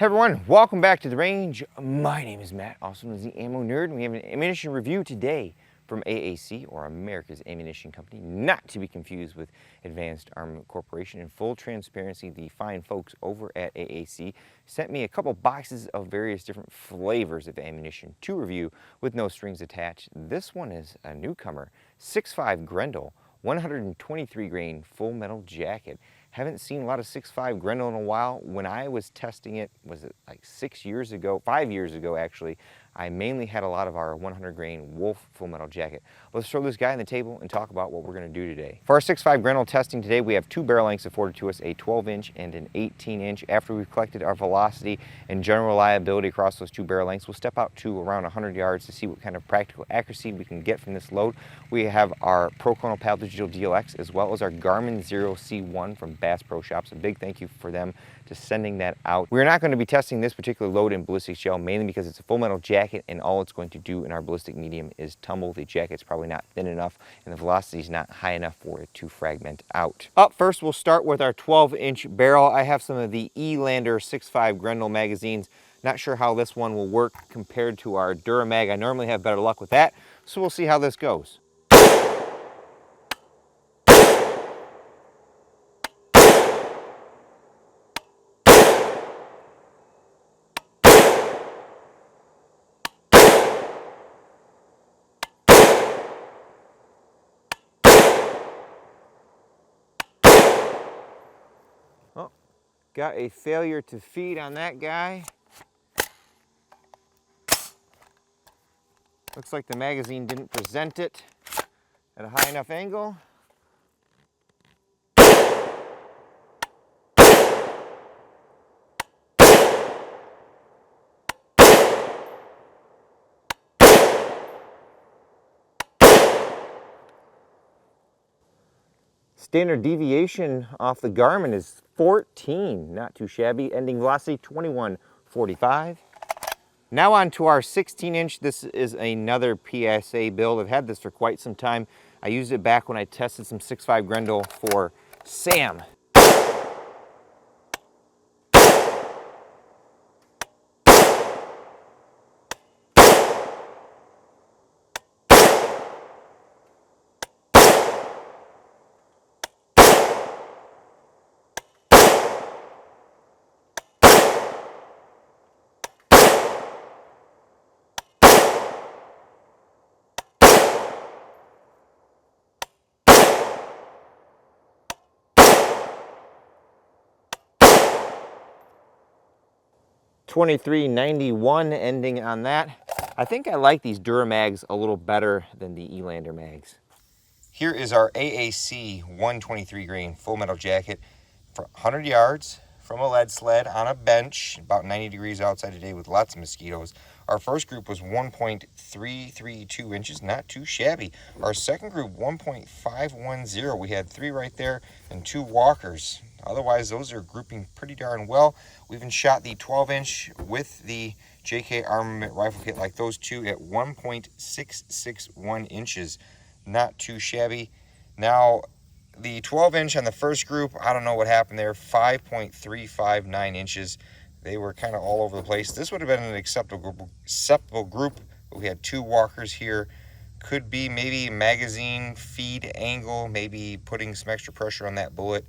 Hey everyone, welcome back to The Range. My name is Matt, also known as the Ammo Nerd, and we have an ammunition review today from AAC, or America's Ammunition Company, not to be confused with Advanced Armament Corporation. In full transparency, the fine folks over at AAC sent me a couple boxes of various different flavors of ammunition to review with no strings attached. This one is a newcomer, 6.5 Grendel, 123 grain full metal jacket. Haven't seen a lot of 6.5 Grendel in a while. When I was testing it, was it like 5 years ago actually, I mainly had a lot of our 100 grain Wolf full metal jacket. Let's throw this guy on the table and talk about what we're gonna do today. For our 6.5 Grendel testing today, we have two barrel lengths afforded to us, a 12-inch and an 18-inch. After we've collected our velocity and general reliability across those two barrel lengths, we'll step out to around 100 yards to see what kind of practical accuracy we can get from this load. We have our Pro Pal Digital DLX as well as our Garmin Zero C1 from Bass Pro Shops. A big thank you for them to sending that out. We're not going to be testing this particular load in ballistic gel, mainly because it's a full metal jacket and all it's going to do in our ballistic medium is tumble. The jacket's probably not thin enough and the velocity is not high enough for it to fragment out. Up first, we'll start with our 12-inch barrel. I have some of the Elander 6.5 Grendel magazines. Not sure how this one will work compared to our Duramag. I normally have better luck with that, so we'll see how this goes. Oh, got a failure to feed on that guy. Looks like the magazine didn't present it at a high enough angle. Standard deviation off the Garmin is 14, not too shabby. Ending velocity 21.45. Now on to our 16-inch. This is another PSA build. I've had this for quite some time. I used it back when I tested some 6.5 Grendel for Sam. 23.91 ending on that. I think I like these Duramags a little better than the Elander mags. Here is our AAC 123 grain full metal jacket for 100 yards from a lead sled on a bench, about 90 degrees outside today with lots of mosquitoes. Our first group was 1.332 inches, not too shabby. Our second group, 1.510. We had 3 right there and 2 walkers. Otherwise, those are grouping pretty darn well. We even shot the 12-inch with the JK Armament rifle kit like those two at 1.661 inches. Not too shabby. Now, the 12-inch on the first group, I don't know what happened there, 5.359 inches. They were kind of all over the place. This would have been an acceptable group, but we had 2 walkers here. Could be maybe magazine feed angle, maybe putting some extra pressure on that bullet,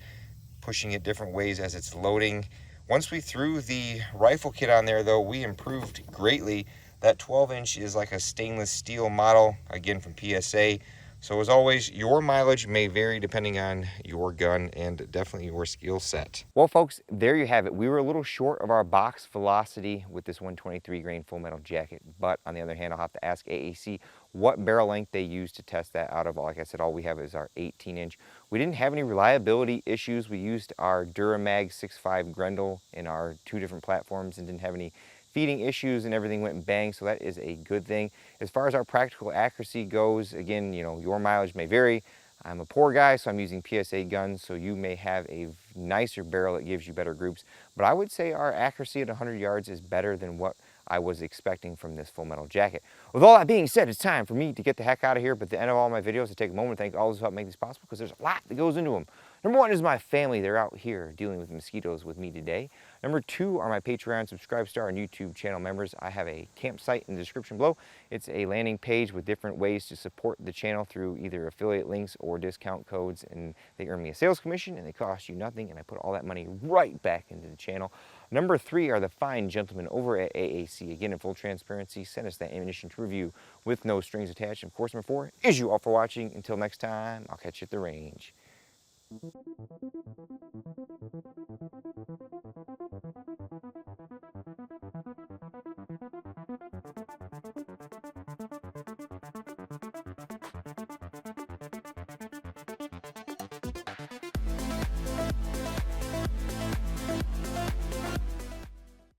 pushing it different ways as it's loading. Once we threw the rifle kit on there though, we improved greatly. That 12-inch is like a stainless steel model, again from PSA. So as always, your mileage may vary depending on your gun and definitely your skill set. Well folks, there you have it. We were a little short of our box velocity with this 123 grain full metal jacket, but on the other hand, I'll have to ask AAC what barrel length they use to test that out of. Like I said, all we have is our 18-inch. We didn't have any reliability issues. We used our Duramag 6.5 Grendel in our 2 different platforms and didn't have any feeding issues, and everything went bang, so that is a good thing. As far as our practical accuracy goes, again, you know, your mileage may vary. I'm a poor guy, so I'm using PSA guns, so you may have a nicer barrel that gives you better groups. But I would say our accuracy at 100 yards is better than what I was expecting from this full metal jacket. With all that being said, it's time for me to get the heck out of here. But at the end of all my videos, I take a moment to thank all those who help make this possible, because there's a lot that goes into them. Number one is my family. They're out here dealing with mosquitoes with me today. Number 2 are my Patreon Subscribe Star and YouTube channel members. I have a campsite in the description below. It's a landing page with different ways to support the channel through either affiliate links or discount codes, and they earn me a sales commission and they cost you nothing, and I put all that money right back into the channel. Number 3 are the fine gentlemen over at AAC. Again, in full transparency, send us that ammunition to review with no strings attached. And of course, number 4 is you all for watching. Until next time, I'll catch you at the range.